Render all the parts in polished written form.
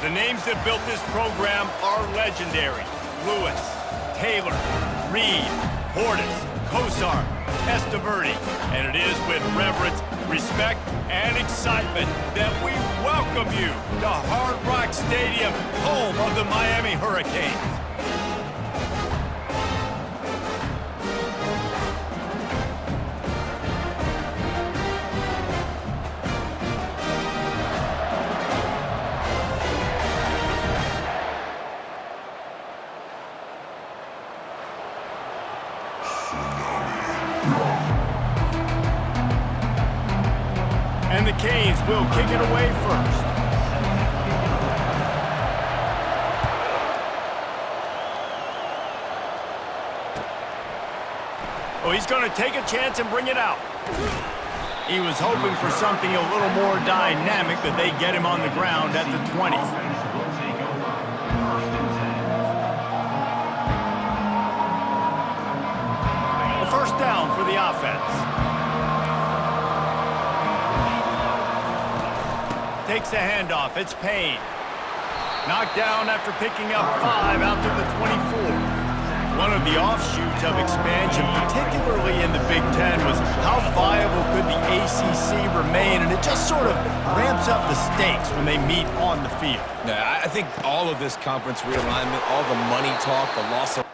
The names that built this program are legendary. Lewis, Taylor, Reed, Portis, Kosar, Testaverde. And it is with reverence, respect, and excitement that we welcome you to Hard Rock Stadium, home of the Miami Hurricanes. And the Canes will kick it away first. Oh, he's going to take a chance and bring it out. He was hoping for something a little more dynamic, but they get him on the ground at the 20. A first down for the offense. Takes the handoff. It's Payne. Knocked down after picking up 5 out to the 24. One of the offshoots of expansion, particularly in the Big Ten, was how viable could the ACC remain, and it just sort of ramps up the stakes when they meet on the field. Yeah, I think all of this conference realignment, all the money talk, the loss of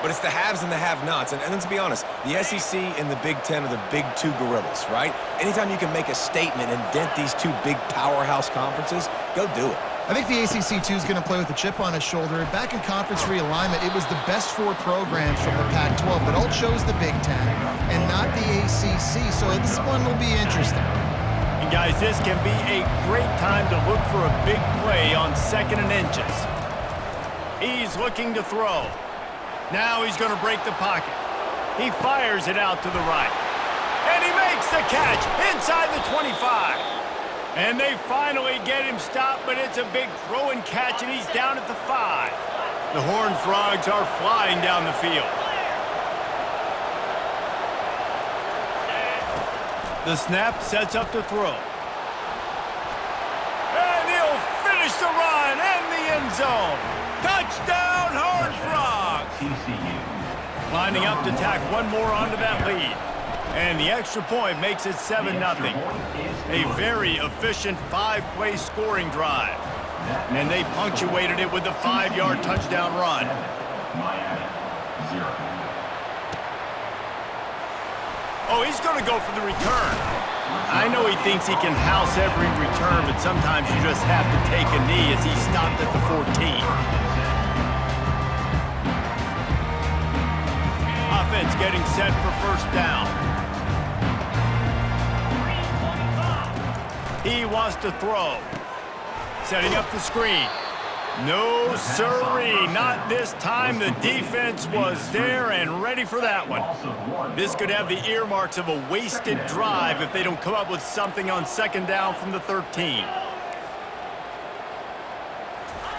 But it's the haves and the have-nots. And let's be honest, the SEC and the Big Ten are the big two gorillas, right? Anytime you can make a statement and dent these two big powerhouse conferences, go do it. I think the ACC, too, is going to play with a chip on his shoulder. Back in conference realignment, it was the best 4 programs from the Pac-12 that all chose the Big Ten and not the ACC, so this one will be interesting. And guys, this can be a great time to look for a big play on 2nd and inches. He's looking to throw. Now he's going to break the pocket. He fires it out to the right. And he makes the catch inside the 25. And they finally get him stopped, but it's a big throw and catch, and he's down at the 5. The Horned Frogs are flying down the field. The snap sets up to throw. And he'll finish the run and the end zone. Touchdown, Horned Frogs! Lining up to tack one more onto that lead. And the extra point makes it 7-0. A very efficient 5-play scoring drive. And they punctuated it with a 5-yard touchdown run. Oh, he's going to go for the return. I know he thinks he can house every return, but sometimes you just have to take a knee as he stopped at the 14. Offense getting set for first down. He wants to throw. Setting up the screen. No, sirree, not this time. The defense was there and ready for that one. This could have the earmarks of a wasted drive if they don't come up with something on 2nd down from the 13.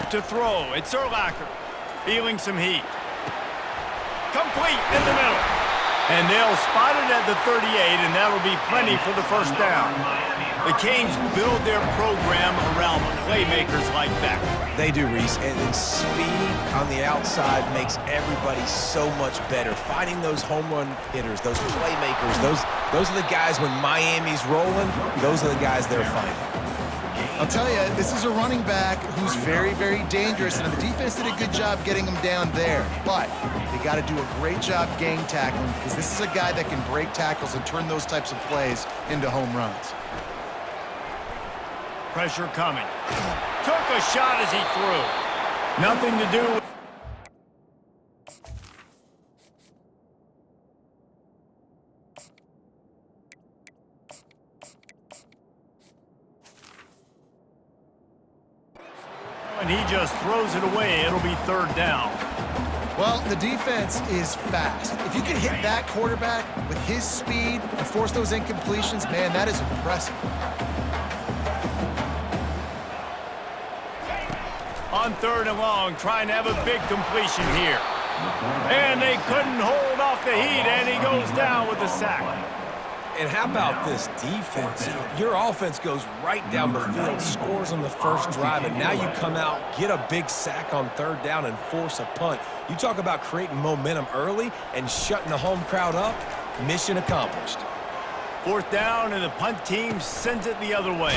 To throw, it's Urlacher. Feeling some heat. Complete in the middle. And they'll spot it at the 38, and that'll be plenty for the first down. The Canes build their program around playmakers like that. They do, Reese, and then speed on the outside makes everybody so much better. Finding those home run hitters, those playmakers, those are the guys when Miami's rolling, those are the guys they're finding. I'll tell you, this is a running back who's very, very dangerous, and the defense did a good job getting him down there. But they got to do a great job gang tackling because this is a guy that can break tackles and turn those types of plays into home runs. Pressure coming. Took a shot as he threw. Nothing to do with... And he just throws it away. It'll be 3rd down. Well, the defense is fast. If you can hit that quarterback with his speed and force those incompletions, man, that is impressive. On 3rd and long, trying to have a big completion here. And they couldn't hold off the heat, and he goes down with a sack. And how about this defense? Your offense goes right down the field, scores on the first drive, and now you come out, get a big sack on 3rd down, and force a punt. You talk about creating momentum early and shutting the home crowd up. Mission accomplished. 4th down, and the punt team sends it the other way.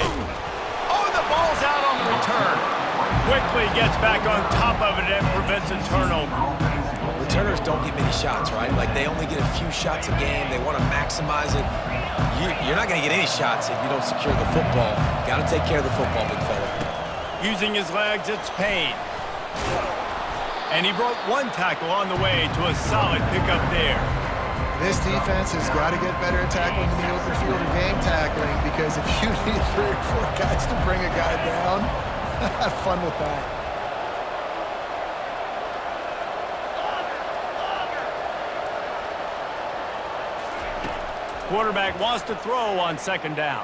Oh, the ball's out on the return. Quickly gets back on top of it and prevents a turnover. Returners don't get many shots, right? Like, they only get a few shots a game. They want to maximize it. You're not going to get any shots if you don't secure the football. Got to take care of the football, big fella. Using his legs, it's Payne. And he broke 1 tackle on the way to a solid pickup there. This defense has got to get better at tackling in the open field or game tackling, because if you need 3 or 4 guys to bring a guy down, have fun with that. Quarterback wants to throw on 2nd down.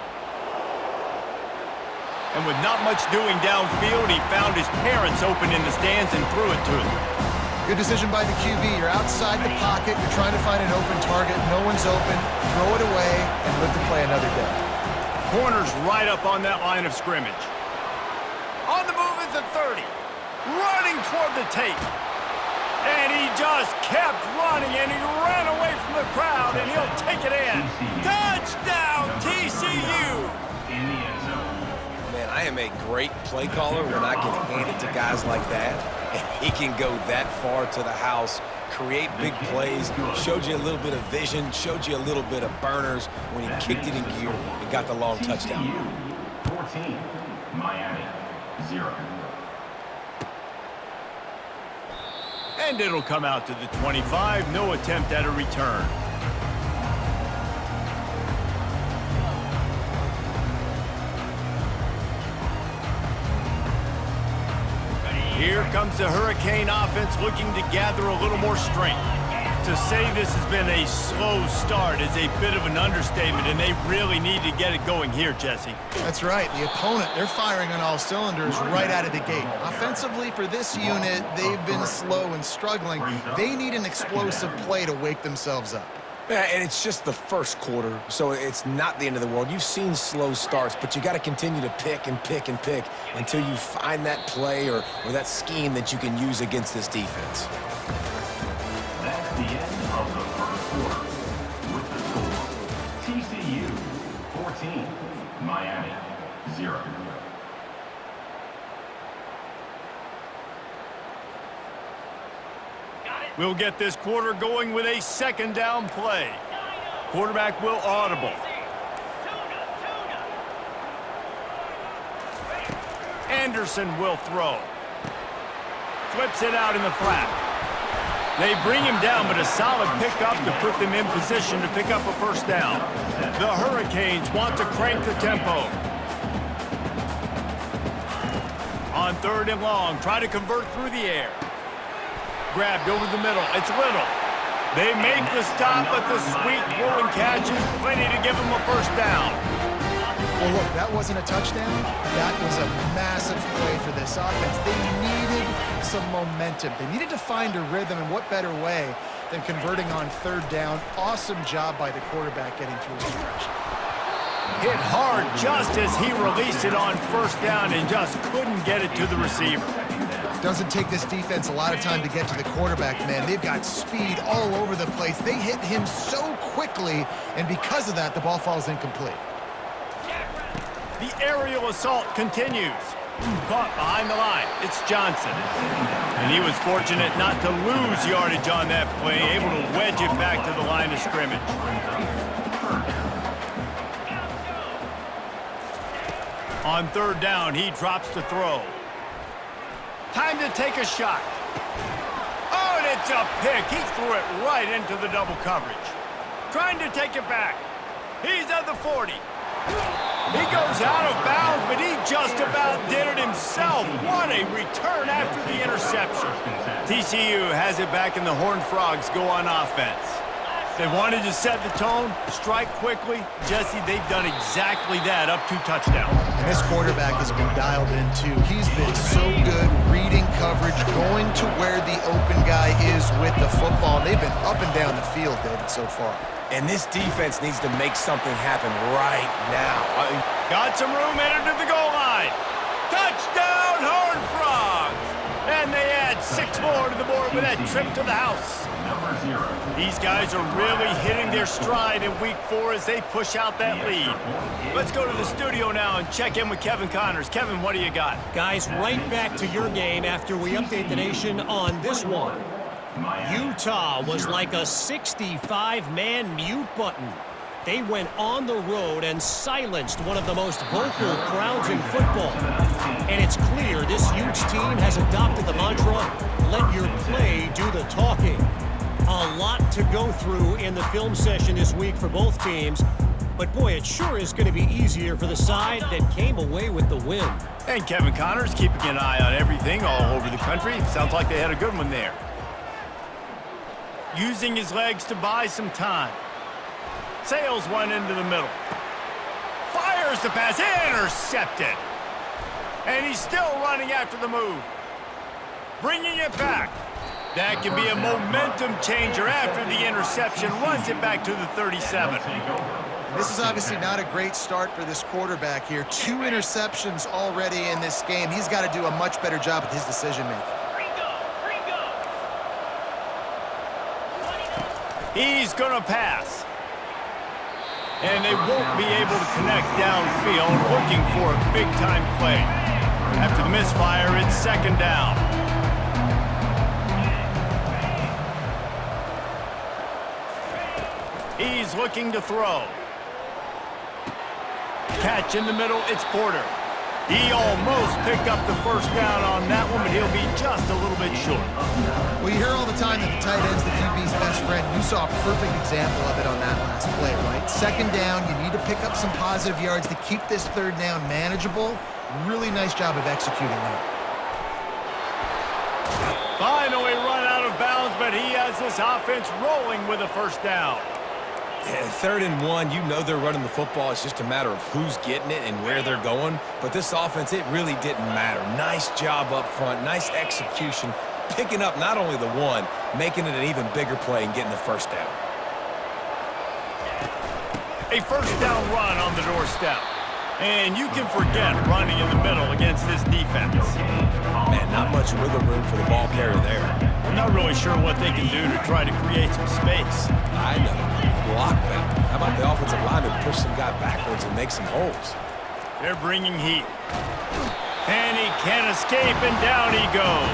And with not much doing downfield, he found his parents open in the stands and threw it to them. Good decision by the QB. You're outside the pocket. You're trying to find an open target. No one's open. Throw it away and live to play another day. Corner's right up on that line of scrimmage. On the move is the 30. Running toward the tape. And he just kept running, and he ran away from the crowd, and he'll take it in. Touchdown, TCU! Man, I am a great play caller when I can hand it to guys like that, and he can go that far to the house, create big plays, showed you a little bit of vision, showed you a little bit of burners when he kicked it in gear and got the long touchdown. 14, Miami, 0. And it'll come out to the 25. No attempt at a return. Here comes the Hurricane offense looking to gather a little more strength. To say this has been a slow start is a bit of an understatement, and they really need to get it going here, Jesse. That's right. The opponent, they're firing on all cylinders right out of the gate. Offensively, for this unit, they've been slow and struggling. They need an explosive play to wake themselves up. Yeah, and it's just the first quarter, so it's not the end of the world. You've seen slow starts, but you got to continue to pick and pick and pick until you find that play or that scheme that you can use against this defense. That's the end of the first quarter. With the score, TCU 14, Miami 0. We'll get this quarter going with a 2nd down play. Quarterback will audible. Anderson will throw. Flips it out in the flat. They bring him down, but a solid pickup to put them in position to pick up a 1st down. The Hurricanes want to crank the tempo. On 3rd and long, try to convert through the air. Grabbed over the middle. It's Little. They make the stop, but the sweet throw and catch is plenty to give them a 1st down. Well, look, that wasn't a touchdown. That was a massive play for this offense. They needed some momentum. They needed to find a rhythm, and what better way than converting on 3rd down. Awesome job by the quarterback getting through his direction. Hit hard just as he released it on 1st down and just couldn't get it to the receiver. Doesn't take this defense a lot of time to get to the quarterback, man. They've got speed all over the place. They hit him so quickly, and because of that, the ball falls incomplete. The aerial assault continues. Caught behind the line. It's Johnson. And he was fortunate not to lose yardage on that play, able to wedge it back to the line of scrimmage. On 3rd down, he drops to throw. Time to take a shot. Oh, and it's a pick. He threw it right into the double coverage. Trying to take it back. He's at the 40. He goes out of bounds, but he just about did it himself. What What a return after the interception. TCU has it back, and the Horned Frogs go on offense. They wanted to set the tone, strike quickly. Jesse, they've done exactly that, up 2 touchdowns. And this quarterback has been dialed in, too. He's been so good reading coverage, going to where the open guy is with the football. They've been up and down the field, David, so far. And this defense needs to make something happen right now. Got some room headed to the goal line. Touchdown, Horned Frogs! And they add 6 more to the board with that trip to the house. These guys are really hitting their stride in week 4 as they push out that lead. Let's go to the studio now and check in with Kevin Connors. Kevin, what do you got? Guys, right back to your game after we update the nation on this one. Utah was like a 65-man mute button. They went on the road and silenced one of the most vocal crowds in football. And it's clear this huge team has adopted the mantra, let your play do the talking. A lot to go through in the film session this week for both teams. But boy, it sure is going to be easier for the side that came away with the win. And Kevin Connors keeping an eye on everything all over the country. Sounds like they had a good one there. Using his legs to buy some time. Sails one into the middle. Fires the pass, intercepted. And he's still running after the move. Bringing it back. That can be a momentum changer after the interception. Runs it back to the 37. This is obviously not a great start for this quarterback here. 2 interceptions already in this game. He's got to do a much better job with his decision-making. He's going to pass. And they won't be able to connect downfield, looking for a big-time play. After the misfire, it's 2nd down. He's looking to throw. Catch in the middle, it's Porter. He almost picked up the 1st down on that one, but he'll be just a little bit short. Well, you hear all the time that the tight end's the QB's best friend. You saw a perfect example of it on that last play, right? 2nd down, you need to pick up some positive yards to keep this 3rd down manageable. Really nice job of executing that. Finally run out of bounds, but he has this offense rolling with a 1st down. Yeah, 3rd and 1, you know they're running the football. It's just a matter of who's getting it and where they're going. But this offense, it really didn't matter. Nice job up front, nice execution, picking up not only the 1, making it an even bigger play and getting the 1st down. A 1st down run on the doorstep. And you can forget running in the middle against this defense. Man, not much wiggle room for the ball carrier there. I'm not really sure what they can do to try to create some space. I know. Block them. How about the offensive lineman push some guy backwards and make some holes? They're bringing heat. And he can't escape, and down he goes.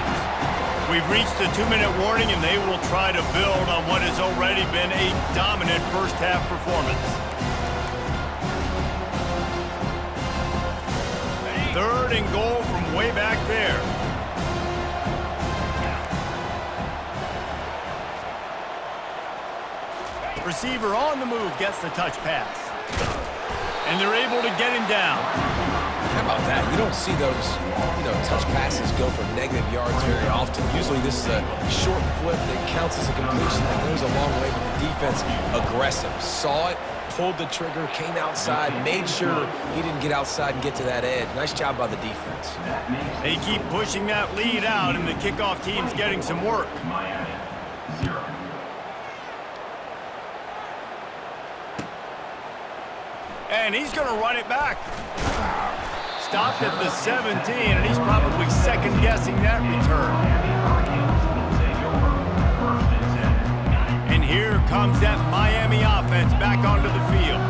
We've reached the 2-minute warning, and they will try to build on what has already been a dominant first-half performance. 3rd and goal from way back there. Receiver on the move gets the touch pass. And they're able to get him down. How about that? You don't see those, touch passes go for negative yards very often. Usually this is a short flip that counts as a completion that goes a long way, but the defense aggressive. Saw it, pulled the trigger, came outside, made sure he didn't get outside and get to that edge. Nice job by the defense. They keep pushing that lead out, and the kickoff team's getting some work. Miami, 0. And he's going to run it back. Stopped at the 17, and he's probably second-guessing that return. And here comes that Miami offense back onto the field.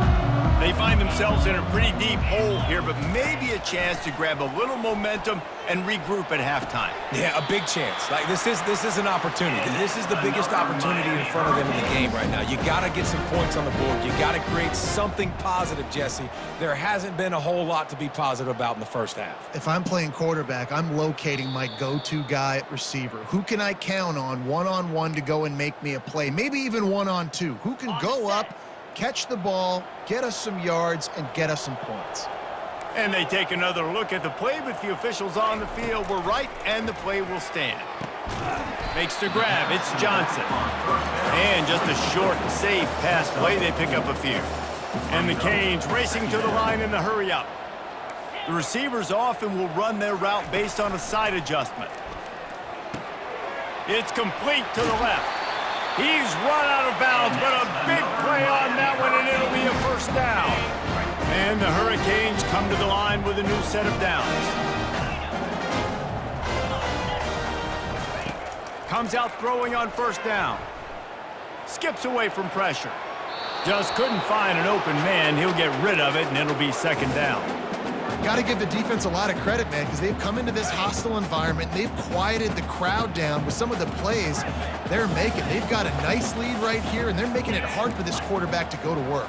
They find themselves in a pretty deep hole here, but maybe a chance to grab a little momentum and regroup at halftime. Yeah, a big chance. Like this is an opportunity. This is the biggest opportunity in front of them in the game right now. You got to get some points on the board. You got to create something positive, Jesse. There hasn't been a whole lot to be positive about in the first half. If I'm playing quarterback, I'm locating my go-to guy at receiver. Who can I count on one-on-one to go and make me a play? Maybe even one-on-two. Who can go up, catch the ball, get us some yards, and get us some points? And they take another look at the play, but the officials on the field were right, and the play will stand. Makes the grab. It's Johnson. And just a short, safe pass play. They pick up a few. And the Canes racing to the line in the hurry-up. The receivers often will run their route based on a side adjustment. It's complete to the left. He's run out of bounds, but a big play on that one, and it'll be a first down. And the Hurricanes come to the line with a new set of downs. Comes out throwing on first down. Skips away from pressure. Just couldn't find an open man. He'll get rid of it, and it'll be second down. Got to give the defense a lot of credit, man, because they've come into this hostile environment. And they've quieted the crowd down with some of the plays they're making. They've got a nice lead right here, and they're making it hard for this quarterback to go to work.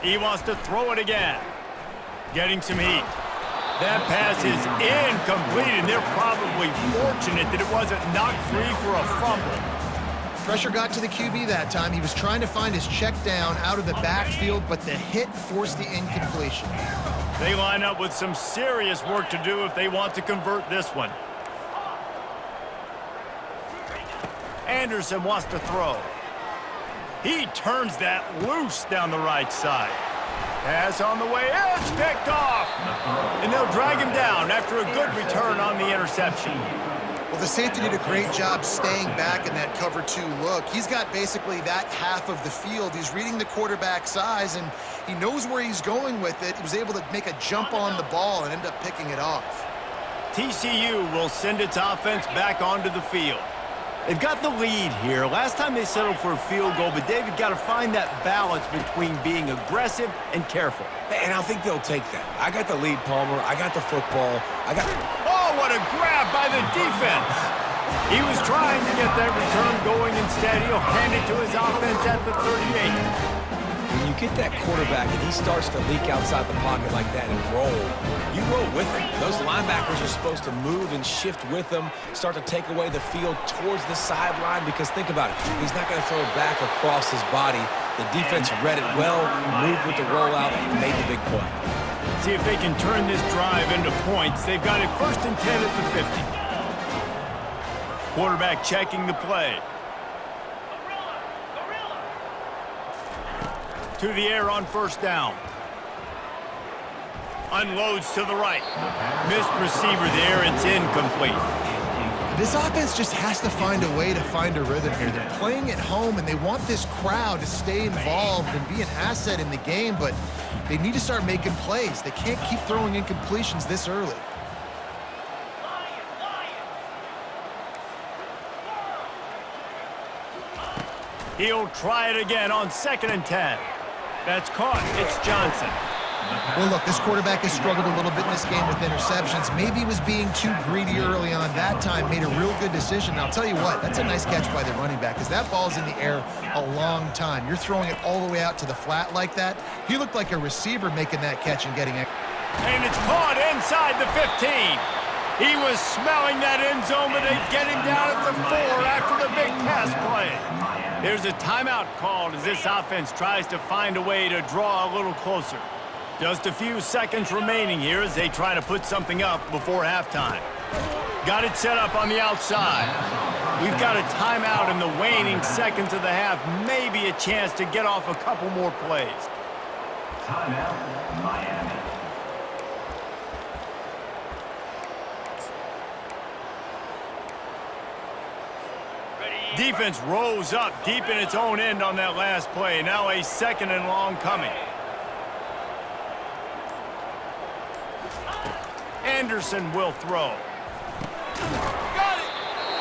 He wants to throw it again. Getting some heat. That pass is incomplete, and they're probably fortunate that it wasn't knocked free for a fumble. Pressure got to the QB that time. He was trying to find his check down out of the backfield, but the hit forced the incompletion. They line up with some serious work to do if they want to convert this one. Anderson wants to throw. He turns that loose down the right side. Pass on the way. It's picked off. And they'll drag him down after a good return on the interception. Well, the safety did a great job staying back in that cover 2 look. He's got basically that half of the field. He's reading the quarterback's eyes, and he knows where he's going with it. He was able to make a jump on the ball and end up picking it off. TCU will send its offense back onto the field. They've got the lead here. Last time they settled for a field goal, but David got to find that balance between being aggressive and careful. And I think they'll take that. I got the lead, Palmer. I got the football. Oh, what a grab by the defense. He was trying to get that return going. Instead, he'll hand it to his offense at the 38. When you get that quarterback and he starts to leak outside the pocket like that and roll, you roll with him. Those linebackers are supposed to move and shift with him, start to take away the field towards the sideline, because think about it. He's not going to throw it back across his body. The defense read it well, moved with the rollout, and made the big play. See if they can turn this drive into points. They've got it 1st and 10 at the 50. Quarterback checking the play. To the air on first down. Unloads to the right. Missed receiver there. It's incomplete. This offense just has to find a way to find a rhythm here. They're playing at home, and they want this crowd to stay involved and be an asset in the game, but they need to start making plays. They can't keep throwing incompletions this early. He'll try it again on 2nd and 10. That's caught. It's Johnson. Well, look, this quarterback has struggled a little bit in this game with interceptions. Maybe he was being too greedy early on. That time made a real good decision. Now, I'll tell you what, that's a nice catch by the running back, because that ball's in the air a long time. You're throwing it all the way out to the flat like that. He looked like a receiver making that catch and getting it. And it's caught inside the 15. He was smelling that end zone, but they get him down at the 4 after the big pass play. There's a timeout called as this offense tries to find a way to draw a little closer. Just a few seconds remaining here as they try to put something up before halftime. Got it set up on the outside. We've got a timeout in the waning seconds of the half. Maybe a chance to get off a couple more plays. Timeout, Miami. Defense rose up deep in its own end on that last play. Now a 2nd and long coming. Anderson will throw. Got it!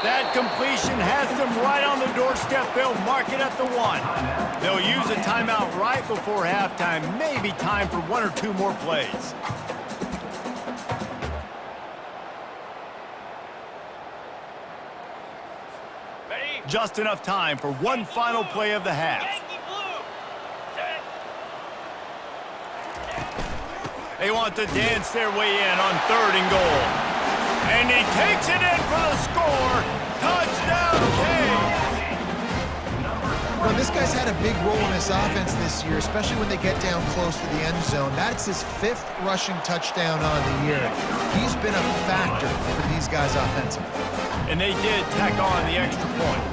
That completion has them right on the doorstep. They'll mark it at the 1. They'll use a timeout right before halftime. Maybe time for 1 or 2 more plays. Just enough time for one final play of the half. They want to dance their way in on 3rd and goal. And he takes it in for the score. Touchdown, Canes! Well, this guy's had a big role in this offense this year, especially when they get down close to the end zone. That's his 5th rushing touchdown on the year. He's been a factor for these guys offensively. And they did tack on the extra point.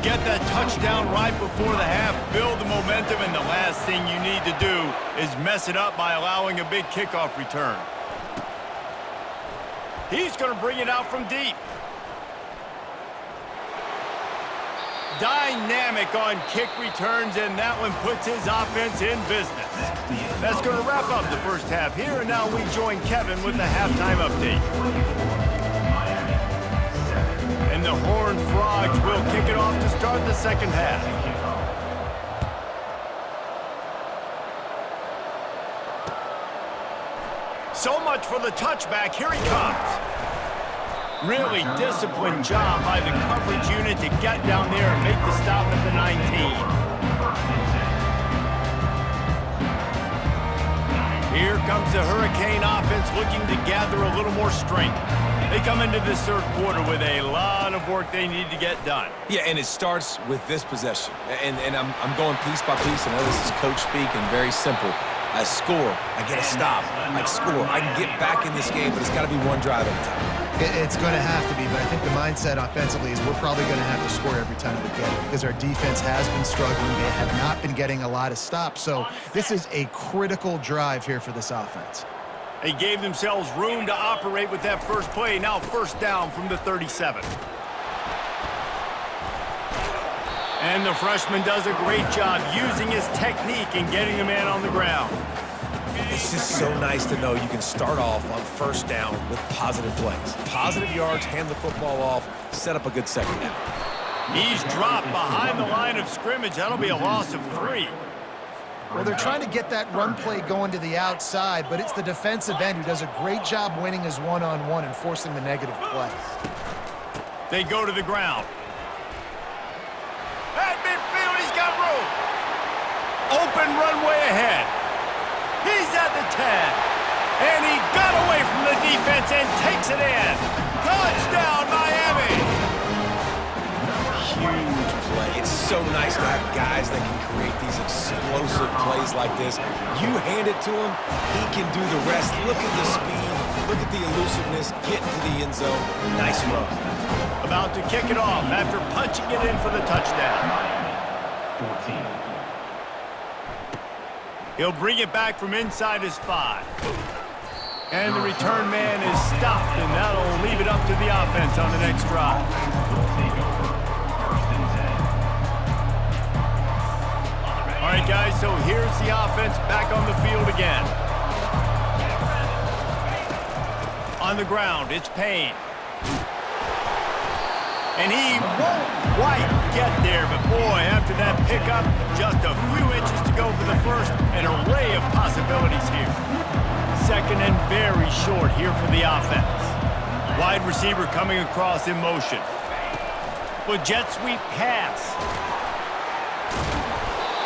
Get that touchdown right before the half, build the momentum, and the last thing you need to do is mess it up by allowing a big kickoff return. He's going to bring it out from deep. Dynamic on kick returns, and that one puts his offense in business. That's going to wrap up the first half here, and now we join Kevin with the halftime update. And the Horned Frogs will kick it off to start the second half. So much for the touchback. Here he comes. Really disciplined job by the coverage unit to get down there and make the stop at the 19. Here comes the Hurricane offense looking to gather a little more strength. They come into this third quarter with a lot of work they need to get done. Yeah, and it starts with this possession. And I'm going piece by piece. I know this is coach speak and very simple. I score, I get a stop, I score. I can get back in this game, but it's got to be one drive at a time. It's going to have to be, but I think the mindset offensively is we're probably going to have to score every time we get it because our defense has been struggling. They have not been getting a lot of stops, so this is a critical drive here for this offense. They gave themselves room to operate with that first play. Now first down from the 37. And the freshman does a great job using his technique and getting the man on the ground. It's just so nice to know you can start off on first down with positive plays. Positive yards, hand the football off, set up a good second down. He's dropped behind the line of scrimmage. That'll be a loss of 3. Well, they're trying to get that run play going to the outside, but it's the defensive end who does a great job winning his one-on-one and forcing the negative play. They go to the ground. At midfield, he's got room. Open runway ahead. He's at the 10. And he got away from the defense and takes it in. Touchdown, Miami. Huge play. It's so nice to have guys that can create these explosive plays like this. You hand it to him, he can do the rest. Look at the speed. Look at the elusiveness. Get to the end zone. Nice run. About to kick it off after punching it in for the touchdown. 14. He'll bring it back from inside his 5. And the return man is stopped, and that'll leave it up to the offense on the next drive. All right, guys, so here's the offense back on the field again. On the ground, it's Payne. And he won't quite get there, but boy, after that pickup, just a few inches to go for the first, an array of possibilities here. Second and very short here for the offense. Wide receiver coming across in motion. With jet sweep pass.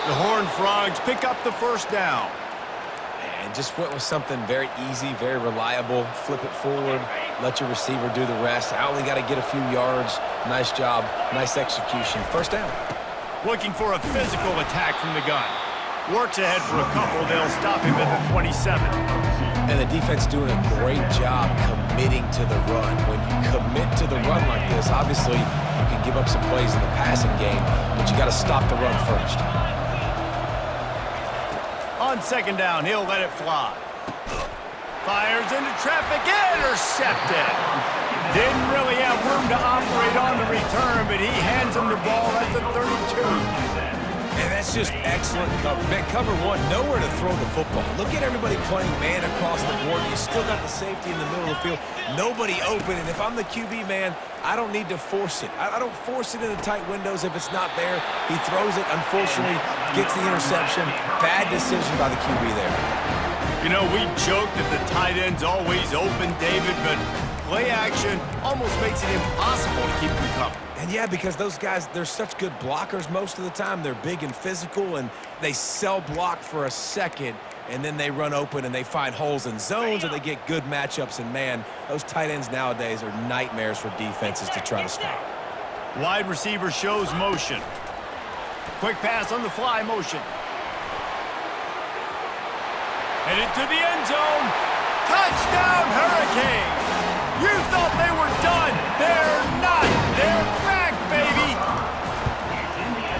The Horned Frogs pick up the first down. And just went with something very easy, very reliable. Flip it forward, let your receiver do the rest. I only got to get a few yards. Nice job, nice execution. First down. Looking for a physical attack from the gun. Works ahead for a couple. They'll stop him at the 27. And the defense doing a great job committing to the run. When you commit to the run like this, obviously you can give up some plays in the passing game, but you got to stop the run first. On second down, he'll let it fly. Fires into traffic, intercepted. Didn't really have room to operate on the return, but he hands him the ball at the 32. And that's just excellent cover. Man, cover one, nowhere to throw the football. Look at everybody playing man across the board. You still got the safety in the middle of the field. Nobody open, and if I'm the QB, man, I don't need to force it. I don't force it in the tight windows if it's not there. He throws it, unfortunately, gets the interception. Bad decision by the QB there. You know, we joke that the tight end's always open, David, but play action almost makes it impossible to keep them covered. And yeah, because those guys, they're such good blockers most of the time. They're big and physical, and they sell block for a second, and then they run open and they find holes in zones, or they get good matchups. And man, those tight ends nowadays are nightmares for defenses to try to stop. Wide receiver shows motion. Quick pass on the fly motion. Headed to the end zone. Touchdown, Hurricanes! You thought they were done. They're not. They're back, baby.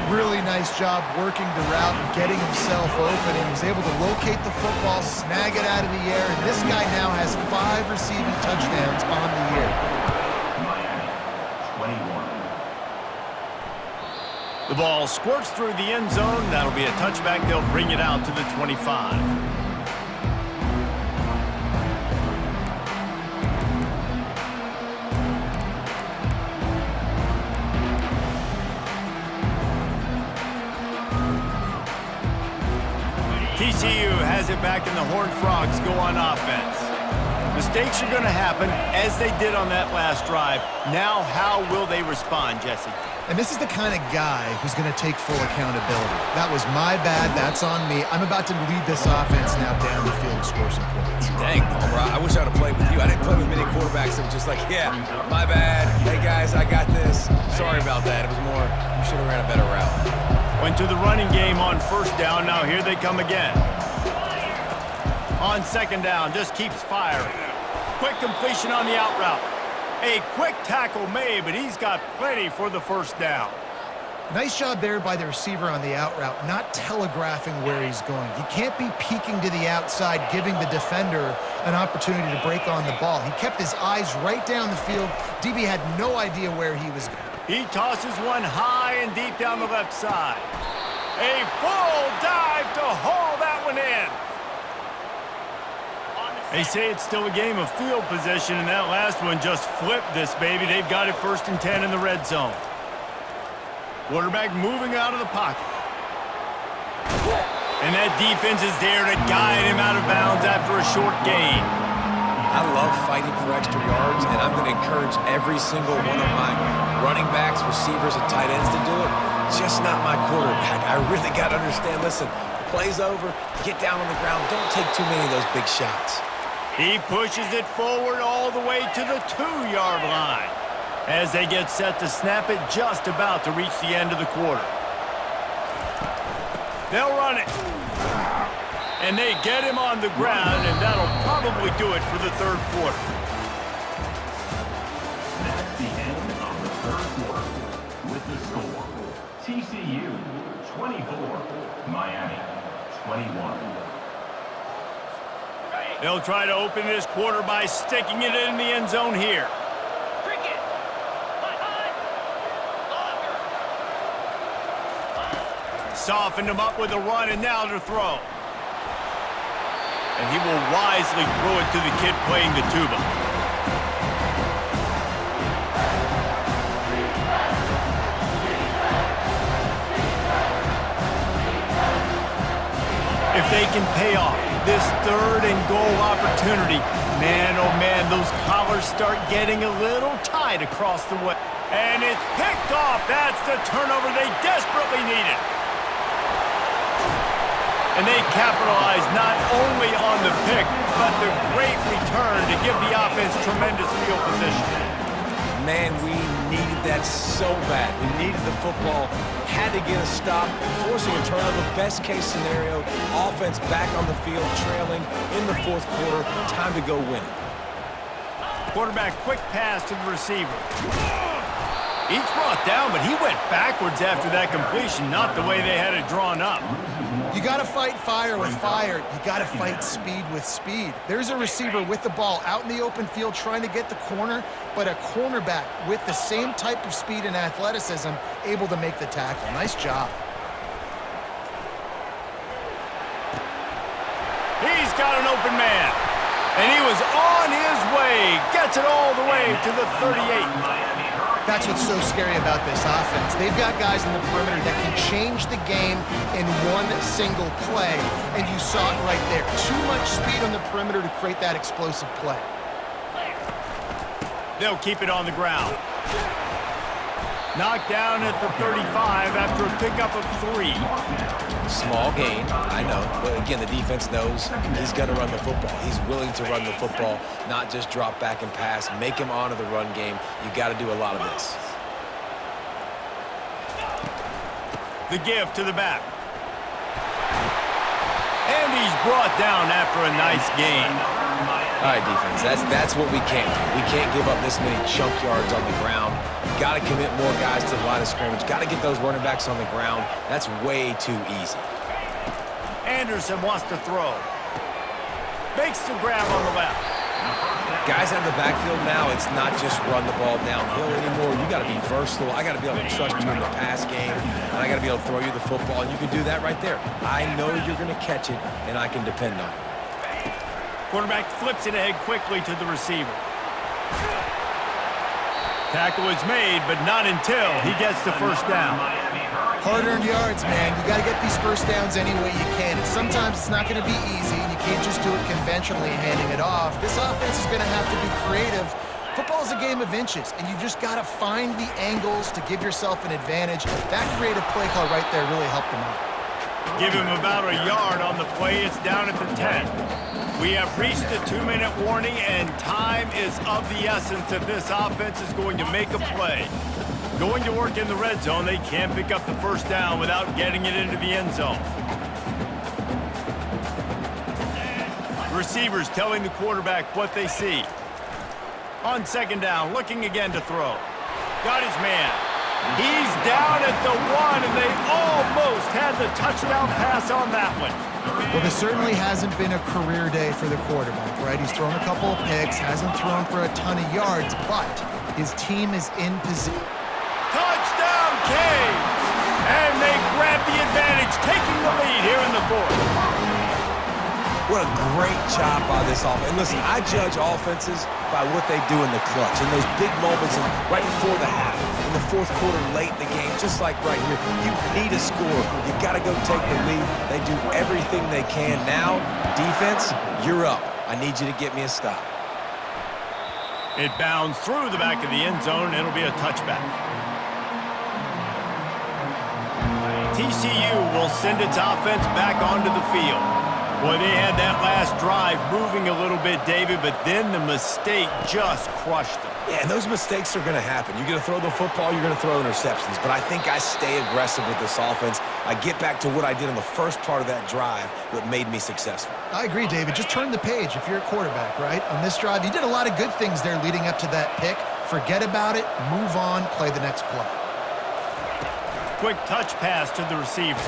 Really nice job working the route and getting himself open. And he was able to locate the football, snag it out of the air, and this guy now has 5 receiving touchdowns on the year. Miami, 21. The ball squirts through the end zone. That'll be a touchback. They'll bring it out to the 25. TCU has it back, and the Horned Frogs go on offense. Mistakes are going to happen, as they did on that last drive. Now, how will they respond, Jesse? And this is the kind of guy who's going to take full accountability. That was my bad. That's on me. I'm about to lead this offense now down the field and score some points. Dang, Palmer, I wish I would have played with you. I didn't play with many quarterbacks that were just like, yeah, my bad. Hey, guys, I got this. Sorry about that. It was more, you should have ran a better route. Went to the running game on first down. Now here they come again. On second down, just keeps firing. Quick completion on the out route. A quick tackle made, but he's got plenty for the first down. Nice job there by the receiver on the out route, not telegraphing where he's going. He can't be peeking to the outside, giving the defender an opportunity to break on the ball. He kept his eyes right down the field. DB had no idea where he was going. He tosses one high and deep down the left side. A full dive to haul that one in. They say it's still a game of field position, and that last one just flipped this baby. They've got it 1st and 10 in the red zone. Quarterback moving out of the pocket. And that defense is there to guide him out of bounds after a short gain. I love fighting for extra yards, and I'm going to encourage every single one of my running backs, receivers, and tight ends to do it. Just not my quarterback. I really got to understand, listen, play's over, get down on the ground, don't take too many of those big shots. He pushes it forward all the way to the 2-yard line as they get set to snap it just about to reach the end of the quarter. They'll run it. And they get him on the ground, and that'll probably do it for the third quarter. That's the end of the third quarter. With the score, TCU 24, Miami 21. They'll try to open this quarter by sticking it in the end zone here. Softened him up with a run, and now to throw. And he will wisely throw it to the kid playing the tuba. If they can pay off this 3rd and goal opportunity, man, oh man, those collars start getting a little tight across the way. And it's picked off. That's the turnover they desperately needed. And they capitalize not only on the pick, but the great return to give the offense tremendous field position. Man, we needed that so bad. We needed the football, had to get a stop, forcing a turnover. Best case scenario, offense back on the field, trailing in the 4th quarter. Time to go win it. Quarterback quick pass to the receiver. He's brought down, but he went backwards after that completion, not the way they had it drawn up. You got to fight fire with fire. You got to fight speed with speed. There's a receiver with the ball out in the open field trying to get the corner, but a cornerback with the same type of speed and athleticism able to make the tackle. Nice job. He's got an open man, and he was on his way. Gets it all the way to the 38. That's what's so scary about this offense. They've got guys in the perimeter that can change the game in one single play, and you saw it right there. Too much speed on the perimeter to create that explosive play. They'll keep it on the ground. Knocked down at the 35 after a pickup of 3. Small gain, I know, but again, the defense knows he's going to run the football. He's willing to run the football, not just drop back and pass, make him honor the run game. You got to do a lot of this. The give to the back. And he's brought down after a nice gain. All right, defense, that's what we can't do. We can't give up this many chunk yards on the ground. Got to commit more guys to the line of scrimmage. Got to get those running backs on the ground. That's way too easy. Anderson wants to throw. Makes the grab on the left. Guys out of the backfield now, it's not just run the ball downhill anymore. You got to be versatile. I got to be able to trust you in the pass game, and I got to be able to throw you the football, and you can do that right there. I know you're going to catch it, and I can depend on it. Quarterback flips it ahead quickly to the receiver. Tackle is made, but not until he gets the first down. Hard-earned yards, man. You got to get these first downs any way you can. And sometimes it's not going to be easy, and you can't just do it conventionally handing it off. This offense is going to have to be creative. Football is a game of inches, and you just got to find the angles to give yourself an advantage. That creative play call right there really helped them out. Give him about a yard on the play. It's down at the 10. We have reached the 2-minute warning, and time is of the essence if this offense is going to make a play. Going to work in the red zone, they can't pick up the first down without getting it into the end zone. Receivers telling the quarterback what they see. On second down, looking again to throw. Got his man. He's down at the 1, and they almost had the touchdown pass on that one. Well, this certainly hasn't been a career day for the quarterback, right? He's thrown a couple of picks, hasn't thrown for a ton of yards, but his team is in position. Touchdown, Canes! And they grab the advantage, taking the lead here in the fourth. What a great job by this offense. And listen, I judge offenses by what they do in the clutch, in those big moments right before the half, in the fourth quarter, late in the game, just like right here. You need a score. You got to go take the lead. They do everything they can. Now, defense, you're up. I need you to get me a stop. It bounds through the back of the end zone, and it'll be a touchback. TCU will send its offense back onto the field. Boy, they had that last drive moving a little bit, David, but then the mistake just crushed them. Yeah, and those mistakes are going to happen. You're going to throw the football, you're going to throw interceptions. But I think I stay aggressive with this offense. I get back to what I did in the first part of that drive that made me successful. I agree, David. Just turn the page if you're a quarterback, right? On this drive, you did a lot of good things there leading up to that pick. Forget about it, move on, play the next play. Quick touch pass to the receiver.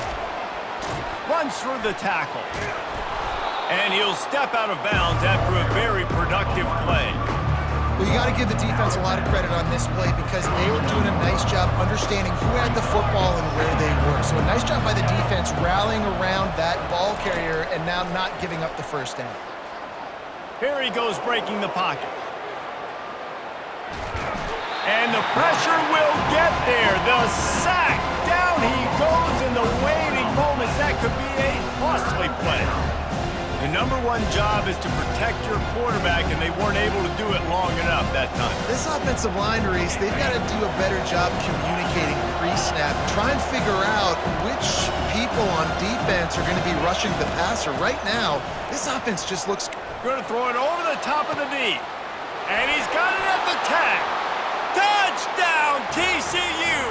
Runs through the tackle. And he'll step out of bounds after a very productive play. Well, you got to give the defense a lot of credit on this play because they were doing a nice job understanding who had the football and where they were. So a nice job by the defense rallying around that ball carrier and now not giving up the first down. Here he goes breaking the pocket. And the pressure will get there. The sack. Down he goes in the waiting moments. That could be a costly play. The number one job is to protect your quarterback, and they weren't able to do it long enough that time. This offensive line, Reese, they've got to do a better job communicating pre-snap. Try and figure out which people on defense are going to be rushing the passer. Right now, this offense just looks... Going to throw it over the top of the knee. And he's got it at the tag. Touchdown, TCU!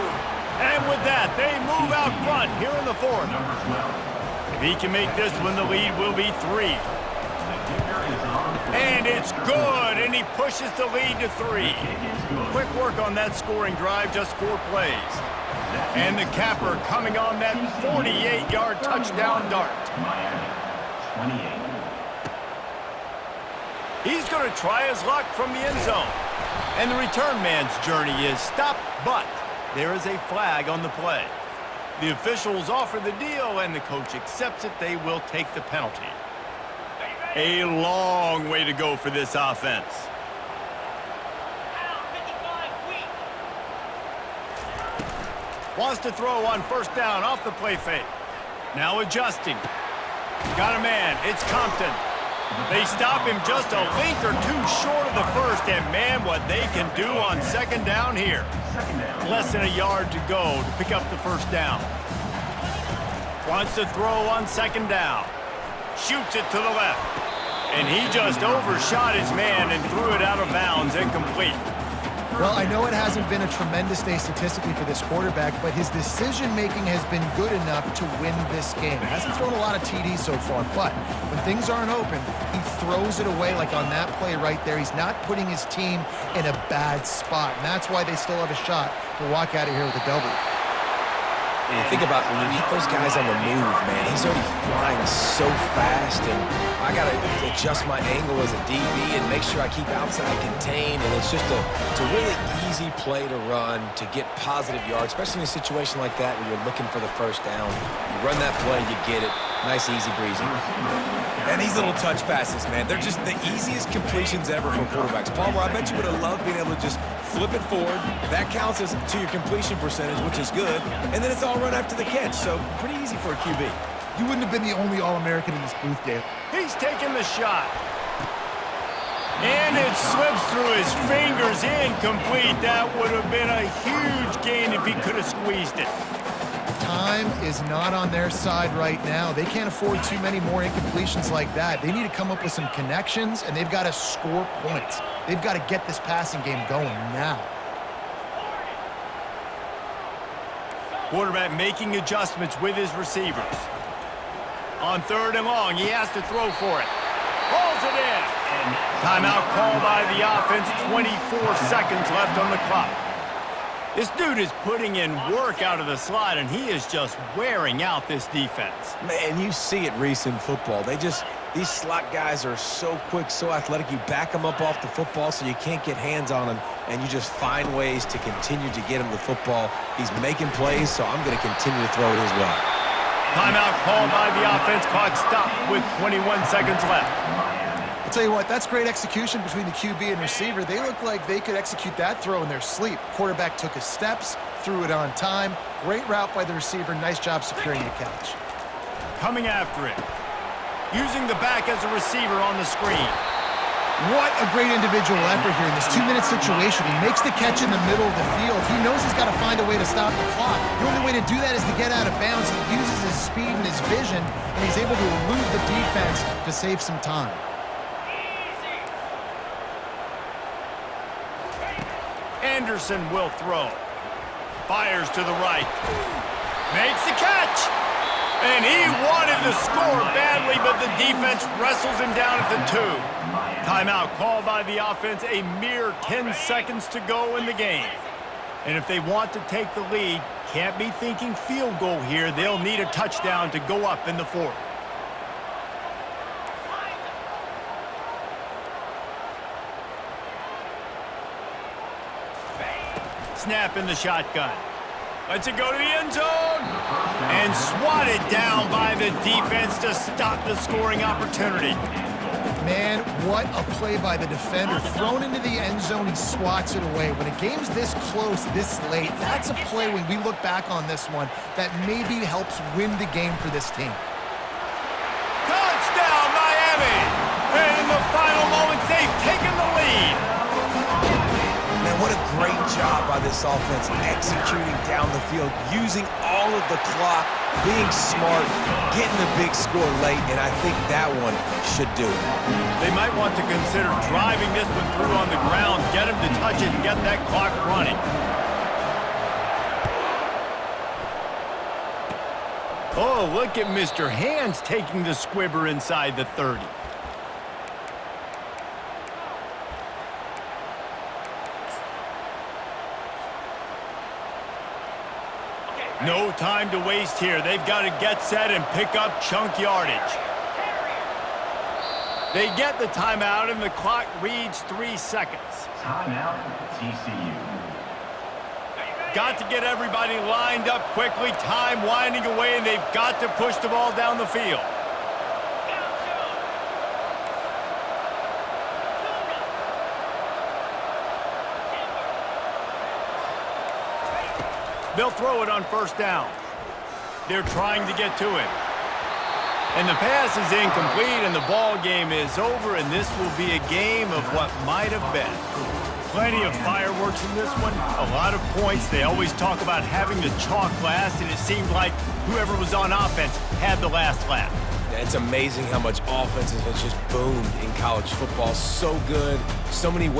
And with that, they move out front here in the fourth. If he can make this one, the lead will be 3. And it's good, and he pushes the lead to 3. Quick work on that scoring drive, just 4 plays. And the capper coming on that 48-yard touchdown dart. He's going to try his luck from the end zone. And the return man's journey is stopped, but there is a flag on the play. The officials offer the deal, and the coach accepts it. They will take the penalty. A long way to go for this offense. Wants to throw on first down off the play fake. Now adjusting. Got a man. It's Compton. They stop him just a link or two short of the first, and man, what they can do on second down here. Less than a yard to go to pick up the first down. Wants to throw on second down. Shoots it to the left. And he just overshot his man and threw it out of bounds, incomplete. Well, I know it hasn't been a tremendous day statistically for this quarterback, but his decision-making has been good enough to win this game. He hasn't thrown a lot of TDs so far, but when things aren't open, he throws it away like on that play right there. He's not putting his team in a bad spot, and that's why they still have a shot to walk out of here with a W. And you think about when you hit those guys on the move, man, he's already flying so fast, and I got to adjust my angle as a DB and make sure I keep outside contained, and it's just a really easy play to run to get positive yards, especially in a situation like that where you're looking for the first down. You run that play, you get it. Nice, easy breezy. And these little touch passes, man, they're just the easiest completions ever for quarterbacks. Palmer, I bet you would have loved being able to just flip it forward. That counts as to your completion percentage, which is good. And then it's all run after the catch, so pretty easy for a QB. You wouldn't have been the only All-American in this booth, Dave. He's taking the shot. And it slips through his fingers, incomplete. That would have been a huge gain if he could have squeezed it. Time is not on their side right now. They can't afford too many more incompletions like that. They need to come up with some connections, and they've got to score points. They've got to get this passing game going now. Quarterback making adjustments with his receivers. On 3rd and long, he has to throw for it. Pulls it in. Timeout called by the offense. 24 seconds left on the clock. This dude is putting in work out of the slot, and he is just wearing out this defense. Man, you see it, Reese, in football. These slot guys are so quick, so athletic. You back them up off the football so you can't get hands on them, and you just find ways to continue to get him the football. He's making plays, so I'm going to continue to throw it his way. Timeout called by the offense. Clock stopped with 21 seconds left. I'll tell you what, that's great execution between the QB and receiver. They look like they could execute that throw in their sleep. Quarterback took his steps, threw it on time. Great route by the receiver. Nice job securing the catch. Coming after it. Using the back as a receiver on the screen. What a great individual effort here in this 2-minute situation. He makes the catch in the middle of the field. He knows he's got to find a way to stop the clock. The only way to do that is to get out of bounds. He uses his speed and his vision, and he's able to elude the defense to save some time. Anderson will throw. Fires to the right. Makes the catch. And he wanted to score badly, but the defense wrestles him down at the 2. Timeout called by the offense. A mere 10 seconds to go in the game. And if they want to take the lead, can't be thinking field goal here. They'll need a touchdown to go up in the 4th. Snap in the shotgun. Lets it go to the end zone. And swatted down by the defense to stop the scoring opportunity. Man, what a play by the defender. Thrown into the end zone, he swats it away. When a game's this close, this late, that's a play when we look back on this one that maybe helps win the game for this team. Touchdown, Miami! And in the final moments, they've taken the lead. Man, what a great job by this offense executing down the field, using all of the clock, being smart, getting the big score late, and I think that one should do it. They might want to consider driving this one through on the ground, get him to touch it, and get that clock running. Oh, look at Mr. Hands taking the squibber inside the 30. No time to waste here. They've got to get set and pick up chunk yardage. They get the timeout, and the clock reads 3 seconds. Timeout, TCU. Got to get everybody lined up quickly. Time winding away, and they've got to push the ball down the field. They'll throw it on 1st down. They're trying to get to him. And the pass is incomplete, and the ball game is over, and this will be a game of what might have been. Plenty of fireworks in this one, a lot of points. They always talk about having the chalk last, and it seemed like whoever was on offense had the last laugh. It's amazing how much offense has just boomed in college football. So good, so many ways.